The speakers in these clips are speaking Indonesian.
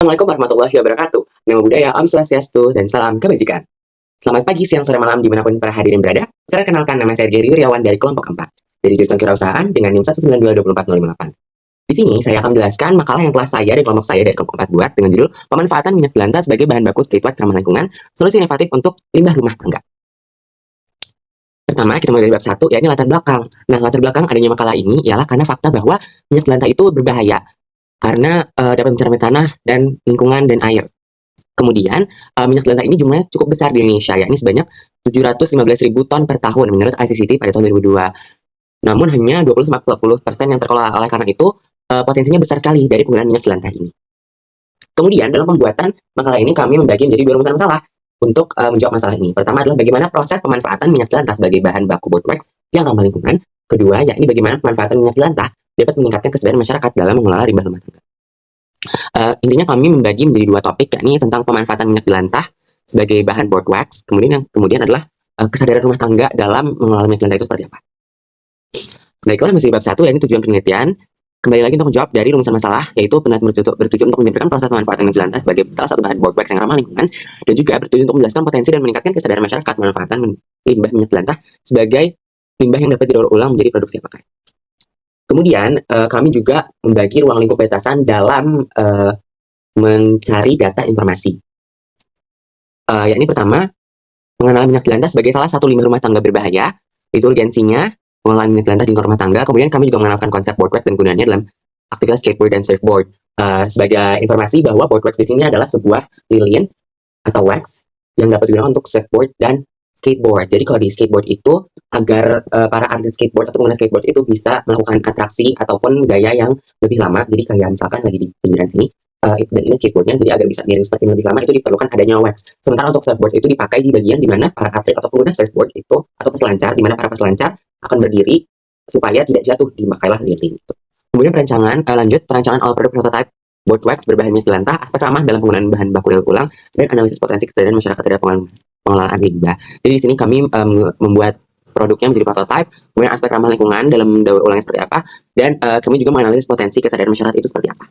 Assalamualaikum warahmatullahi wabarakatuh. Namo Buddhaya, Om Swastiastu, dan salam kebajikan. Selamat pagi, siang, sore, malam, dimanapun para hadirin berada. Perkenalkan, nama saya Gary Wiryawan dari kelompok 4, dari jurusan Kewirausahaan dengan NIM 1922408. Di sini, saya akan menjelaskan makalah yang telah saya dan kelompok saya dari kelompok 4 buat dengan judul Pemanfaatan Minyak Jelantah sebagai Bahan Baku Street Wax Ramah Lingkungan, Solusi Inovatif untuk Limbah Rumah Tangga. Pertama, kita mulai dari bab 1, yakni latar belakang. Nah, latar belakang adanya makalah ini ialah karena fakta bahwa minyak jelantah itu berbahaya karena dapat mencermati tanah dan lingkungan dan air. Kemudian, minyak jelantah ini jumlahnya cukup besar di Indonesia, yakni sebanyak 715.000 ton per tahun menurut ICCT pada tahun 2002. Namun hanya 20-40% yang terkelola. Oleh karena itu, potensinya besar sekali dari penggunaan minyak jelantah ini. Kemudian, dalam pembuatan makalah ini kami membagi menjadi 2 rumusan masalah untuk menjawab masalah ini. Pertama adalah bagaimana proses pemanfaatan minyak jelantah sebagai bahan baku board wax yang ramah lingkungan. Kedua, yakni bagaimana pemanfaatan minyak jelantah dapat meningkatkan kesadaran masyarakat dalam mengelola limbah rumah tangga. Intinya kami membagi menjadi 2 topik, yakni tentang pemanfaatan minyak jelantah sebagai bahan board wax, kemudian adalah kesadaran rumah tangga dalam mengelola minyak jelantah itu seperti apa. Baiklah, masih bab 1, yakni tujuan penelitian. Kembali lagi untuk menjawab dari rumusan masalah, yaitu penelitian bertujuan untuk menyampaikan proses pemanfaatan minyak jelantah sebagai salah satu bahan board wax yang ramah lingkungan, dan juga bertujuan untuk menjelaskan potensi dan meningkatkan kesadaran masyarakat pemanfaatan limbah minyak jelantah sebagai limbah yang dapat didaur ulang menjadi produk siap pakai. Kemudian, kami juga membagi ruang lingkup batasan dalam mencari data informasi. Yakni pertama, pengenalan minyak jelantah sebagai salah satu limbah rumah tangga berbahaya, itu urgensinya pengenalan minyak jelantah di rumah tangga. Kemudian kami juga mengenalkan konsep board wax dan gunanya dalam aktivitas skateboard dan surfboard. Sebagai informasi bahwa board wax di sini adalah sebuah lilin atau wax yang dapat digunakan untuk surfboard dan skateboard. Jadi kalau di skateboard itu agar para atlet skateboard atau pengguna skateboard itu bisa melakukan atraksi ataupun gaya yang lebih lama. Jadi kayak misalkan lagi di pinggiran sini, dan ini skateboardnya, jadi agar bisa miring seperti lebih lama itu diperlukan adanya wax. Sementara untuk surfboard itu dipakai di bagian di mana para atlet atau pengguna surfboard itu atau peselancar, di mana para peselancar akan berdiri supaya tidak jatuh dimakailah lilin itu. Kemudian perancangan all product prototype board wax berbahan minyak jelantah, aspek ramah dalam penggunaan bahan baku daur ulang, dan analisis potensi kesadaran masyarakat terhadap pengelolaan limbah. Jadi di sini kami membuat produknya menjadi prototype, kemudian aspek ramah lingkungan dalam daur ulangnya seperti apa, dan kami juga menganalisis potensi kesadaran masyarakat itu seperti apa.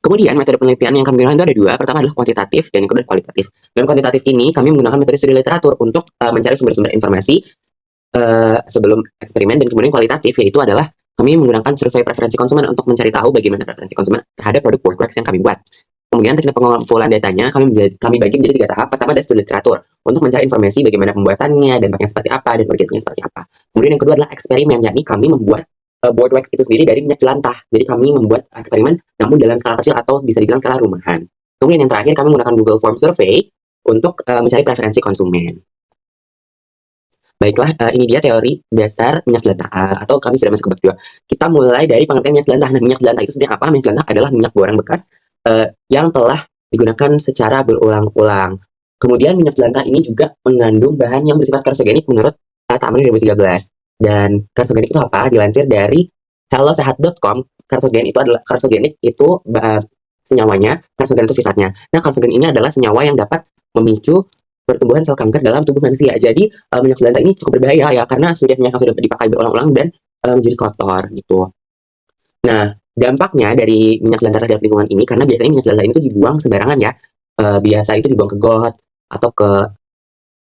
Kemudian metode penelitian yang kami gunakan itu ada 2. Pertama adalah kuantitatif dan yang kedua kualitatif. Dalam kuantitatif ini kami menggunakan metode studi literatur untuk mencari sumber-sumber informasi sebelum eksperimen, dan kemudian kualitatif yaitu adalah kami menggunakan survei preferensi konsumen untuk mencari tahu bagaimana preferensi konsumen terhadap produk board wax yang kami buat. Kemudian teknik pengumpulan datanya kami bagi menjadi 3 tahap. Pertama adalah studi literatur untuk mencari informasi bagaimana pembuatannya, dampaknya seperti apa, dan marketingnya seperti apa. Kemudian yang kedua adalah eksperimen, yakni kami membuat board wax itu sendiri dari minyak jelantah. Jadi kami membuat eksperimen namun dalam skala kecil atau bisa dibilang skala rumahan. Kemudian yang terakhir kami menggunakan Google Form Survey untuk mencari preferensi konsumen. Baiklah, ini dia teori dasar minyak jelantah, atau kami sudah masuk ke bab 2. Kita mulai dari pengertian minyak jelantah. Nah, minyak jelantah itu sebenarnya apa? Minyak jelantah adalah minyak goreng bekas yang telah digunakan secara berulang-ulang. Kemudian minyak jelantah ini juga mengandung bahan yang bersifat karsogenik menurut Taman 2013. Dan karsogenik itu apa? Dilansir dari hellosehat.com, karsogenik itu senyawanya, karsogen itu sifatnya. Nah, karsogen ini adalah senyawa yang dapat memicu pertumbuhan sel kanker dalam tubuh manusia. Jadi minyak jelantah ini cukup berbahaya ya, karena minyak yang sudah dipakai berulang-ulang dan menjadi kotor gitu. Nah, dampaknya dari minyak jelantah terhadap lingkungan ini, karena biasanya minyak jelantah ini tuh dibuang sembarangan ya. Biasa itu dibuang ke got atau ke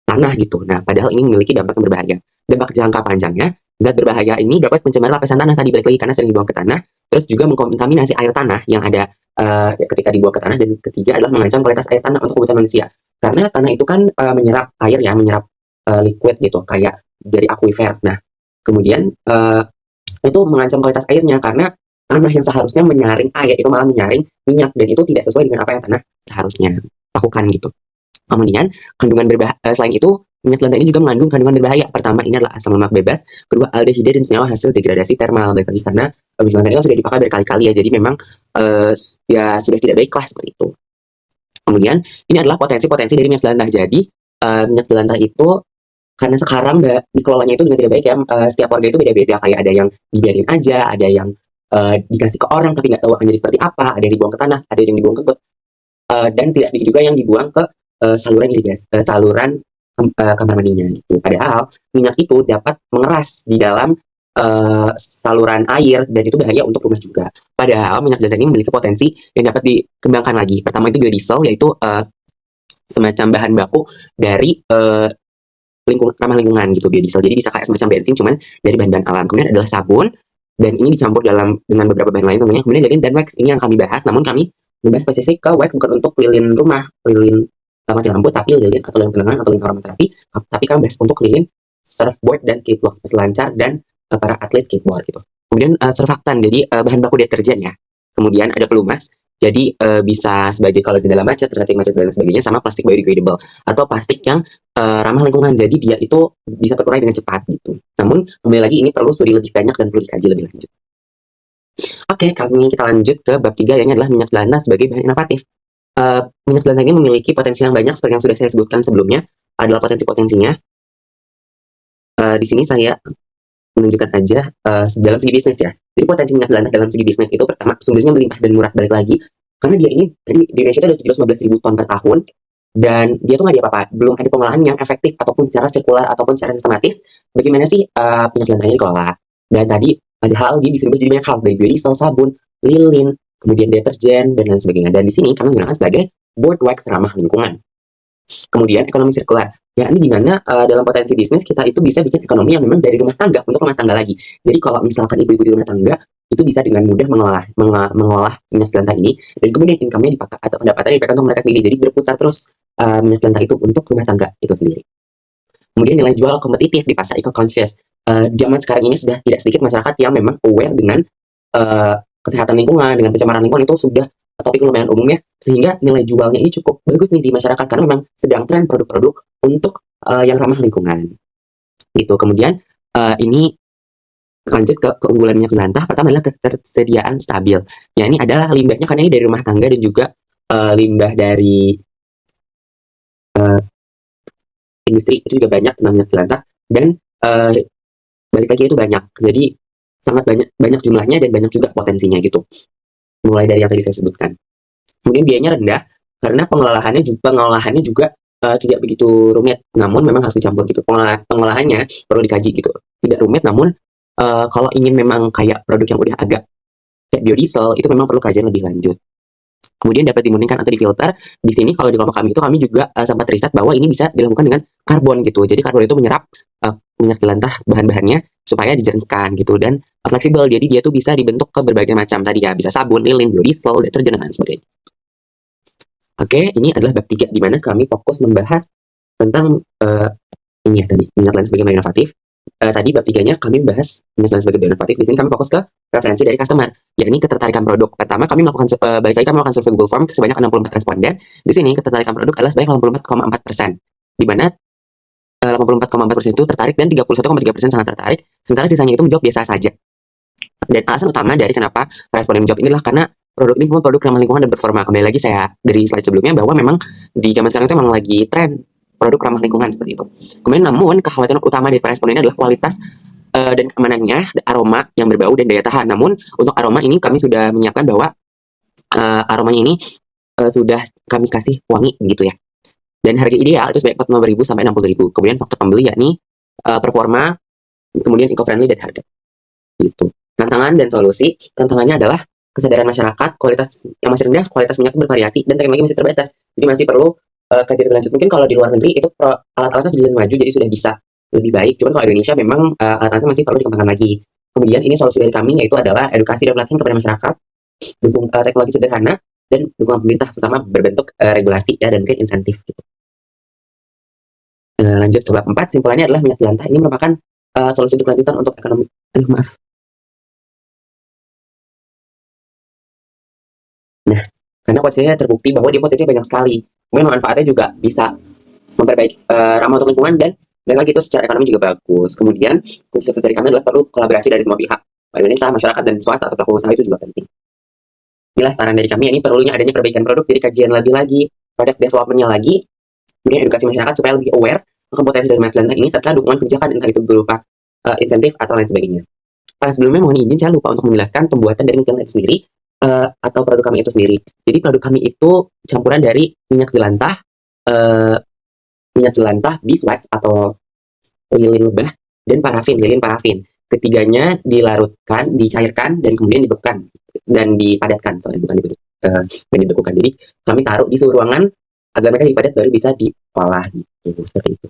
tanah gitu. Nah, padahal ini memiliki dampak yang berbahaya. Dampak jangka panjangnya, zat berbahaya ini dapat mencemari lapisan tanah tadi, balik lagi karena sering dibuang ke tanah, terus juga mengkontaminasi air tanah yang ada ketika dibuang ke tanah, dan ketiga adalah mengancam kualitas air tanah untuk kebutuhan manusia. Karena tanah itu kan menyerap air ya, menyerap liquid gitu, kayak dari akuifer. Nah, kemudian itu mengancam kualitas airnya karena tanah yang seharusnya menyaring air itu malah menyaring minyak, dan itu tidak sesuai dengan apa yang tanah seharusnya lakukan gitu. Kemudian selain itu minyak jelantah ini juga mengandung kandungan berbahaya. Pertama ini adalah asam lemak bebas, kedua aldehida dan senyawa hasil degradasi termal. Baik lagi karena minyak jelantah itu sudah dipakai berkali-kali ya, jadi memang ya sudah tidak baik lah seperti itu. Kemudian ini adalah potensi-potensi dari minyak jelantah. Jadi minyak jelantah itu karena sekarang dikelolanya itu dengan tidak baik ya, setiap warga itu beda-beda, kayak ada yang dibiarin aja, ada yang dikasih ke orang tapi nggak tahu akan jadi seperti apa, ada yang dibuang ke tanah, ada yang dibuang ke got, dan tidak sedikit juga yang dibuang ke saluran irigasi, saluran kamar mandinya gitu. Padahal minyak itu dapat mengeras di dalam saluran air, dan itu bahaya untuk rumah juga. Padahal minyak jelantah ini memiliki potensi yang dapat dikembangkan lagi. Pertama itu biodiesel, yaitu semacam bahan baku dari ramah lingkungan gitu, biodiesel. Jadi bisa kayak semacam bensin, cuman dari bahan-bahan alam. Kemudian adalah sabun, dan ini dicampur dengan beberapa bahan lain tentunya. Kemudian lilin dan wax, ini yang kami bahas, namun kami membahas spesifik ke wax bukan untuk lilin rumah, lilin mati lampu, tapi lilin atau lilin penenang atau lilin aromaterapi. Tapi kami bahas untuk lilin surfboard dan skateboard, peselancar dan para atlet skateboard gitu. Kemudian surfaktan, jadi bahan baku deterjen ya. Kemudian ada pelumas, jadi bisa sebagai kalau jendela macet, resleting macet dan sebagainya, sama plastik biodegradable atau plastik yang ramah lingkungan, jadi dia itu bisa terurai dengan cepat gitu. Namun kembali lagi ini perlu studi lebih banyak dan perlu dikaji lebih lanjut. Oke, kita lanjut ke bab 3, yang adalah minyak jelantah sebagai bahan inovatif. Minyak jelantah ini memiliki potensi yang banyak seperti yang sudah saya sebutkan sebelumnya. Adalah potensi-potensinya. Di sini saya menunjukkan aja dalam segi bisnis ya. Jadi potensi minyak jelantah dalam segi bisnis itu pertama, sumbernya melimpah dan murah, balik lagi. Karena dia ini tadi di Indonesia itu ada 715.000 ton per tahun, dan dia tuh nggak apa-apa, belum ada pengolahan yang efektif ataupun secara sirkular ataupun secara sistematis. Bagaimana sih minyak jelantah ini dikelola? Dan tadi padahal dia bisa diubah jadi banyak hal, dari biodiesel, sabun, lilin, kemudian deterjen, dan lain sebagainya. Dan di sini kami menggunakan sebagai board wax ramah lingkungan. Kemudian ekonomi sirkular, yakni di mana dalam potensi bisnis kita itu bisa bikin ekonomi yang memang dari rumah tangga untuk rumah tangga lagi. Jadi kalau misalkan ibu-ibu di rumah tangga itu bisa dengan mudah mengolah minyak jelantah ini, dan kemudian income-nya dipakai atau pendapatannya dipakai untuk mereka sendiri. Jadi berputar terus minyak jelantah itu untuk rumah tangga itu sendiri. Kemudian nilai jual kompetitif di pasar eco-conscious. Zaman sekarang ini sudah tidak sedikit masyarakat yang memang aware dengan kesehatan lingkungan, dengan pencemaran lingkungan, itu sudah topik lumayan umum ya, sehingga nilai jualnya ini cukup bagus nih di masyarakat karena memang sedang tren produk-produk untuk yang ramah lingkungan gitu. Kemudian ini lanjut ke keunggulan minyak jelantah. Pertama adalah ketersediaan stabil, ya ini adalah limbahnya, karena ini dari rumah tangga dan juga limbah dari industri itu juga banyak tentang minyak jelantah, dan balik lagi itu banyak, jadi sangat banyak jumlahnya dan banyak juga potensinya gitu, mulai dari yang tadi saya sebutkan. Kemudian biayanya rendah karena pengolahannya juga tidak begitu rumit, namun memang harus dicampur gitu. Pengolahannya perlu dikaji gitu, tidak rumit, namun kalau ingin memang kayak produk yang udah agak kayak biodiesel, itu memang perlu kajian lebih lanjut. Kemudian dapat dimurnikan atau difilter. Di sini kalau di kelompok kami itu, kami juga sempat riset bahwa ini bisa dilakukan dengan karbon gitu. Jadi karbon itu menyerap minyak jelantah bahan-bahannya supaya dijernihkan gitu, dan fleksibel. Jadi dia tuh bisa dibentuk ke berbagai macam, tadi ya bisa sabun, lilin, biodiesel, deterjen, dan lain sebagainya. Oke, ini adalah bab 3 di mana kami fokus membahas tentang ini ya tadi, minyak jelantah sebagai bahan inovatif. Tadi bab 3-nya kami bahas minyak jelantah sebagai bahan inovatif. Di sini kami fokus ke preferensi dari customer, yakni ketertarikan produk. Pertama, kami melakukan kami melakukan survei Google Form sebanyak 64 responden. Di sini ketertarikan produk adalah sebanyak 84,4%, di mana 84,4% itu tertarik dan 31,3% sangat tertarik, sementara sisanya itu menjawab biasa saja. Dan alasan utama dari kenapa responden menjawab ini adalah karena produk ini memang produk ramah lingkungan dan performa. Kembali lagi saya dari slide sebelumnya bahwa memang di zaman sekarang itu memang lagi tren produk ramah lingkungan seperti itu. Kemudian namun kekhawatiran utama dari para responden adalah kualitas dan keamanannya, aroma yang berbau dan daya tahan. Namun untuk aroma ini kami sudah menyiapkan bahwa aromanya ini sudah kami kasih wangi gitu ya. Dan harga ideal itu sebanyak 45.000 sampai 60.000. Kemudian faktor pembeli yakni performa, kemudian eco-friendly dan harga. Gitu. Tantangan dan solusi. Tantangannya adalah kesadaran masyarakat, kualitas yang masih rendah, kualitas minyak bervariasi, dan teknologi masih terbatas. Jadi masih perlu kajian lebih lanjut. Mungkin kalau di luar negeri itu alat-alatnya sudah maju, jadi sudah bisa lebih baik. Cuman kalau Indonesia memang alat-alatnya masih perlu dikembangkan lagi. Kemudian ini solusi dari kami yaitu adalah edukasi dan pelatihan kepada masyarakat, dukung teknologi sederhana, dan dukungan pemerintah, terutama berbentuk regulasi ya, dan mungkin insentif gitu. Lanjut ke bab 4, simpulannya adalah minyak jelantah ini merupakan solusi berkelanjutan untuk ekonomi. Maaf. Nah, karena potensinya terbukti bahwa dia potensinya banyak sekali. Kemudian manfaatnya juga bisa memperbaiki ramah untuk lingkungan, dan lagi itu secara ekonomi juga bagus. Kemudian kunci sukses dari kami adalah perlu kolaborasi dari semua pihak, pemerintah, masyarakat, dan swasta atau pelaku usaha itu juga penting. Inilah saran dari kami, ini perlunya adanya perbaikan produk, jadi kajian lebih lagi, product development-nya lagi, kemudian edukasi masyarakat supaya lebih aware akan potensi dari minyak jelantah ini, serta dukungan kebijakan entah itu berupa insentif atau lain sebagainya. Sebelumnya mohon izin, saya lupa untuk menjelaskan pembuatan dari minyak jelantah itu sendiri atau produk kami itu sendiri. Jadi produk kami itu campuran dari minyak jelantah, beeswax atau lilin lebah, dan lilin parafin. ketiganya dilarutkan, dicairkan, dan kemudian dibekukan dan dipadatkan, soalnya bukan dan dibekukan. Jadi kami taruh di suhu ruangan agar mereka jadi padat baru bisa diolah gitu, seperti itu.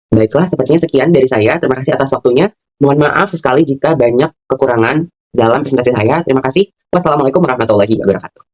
Baiklah, sepertinya sekian dari saya. Terima kasih atas waktunya. Mohon maaf sekali jika banyak kekurangan dalam presentasi saya. Terima kasih. Wassalamualaikum warahmatullahi wabarakatuh.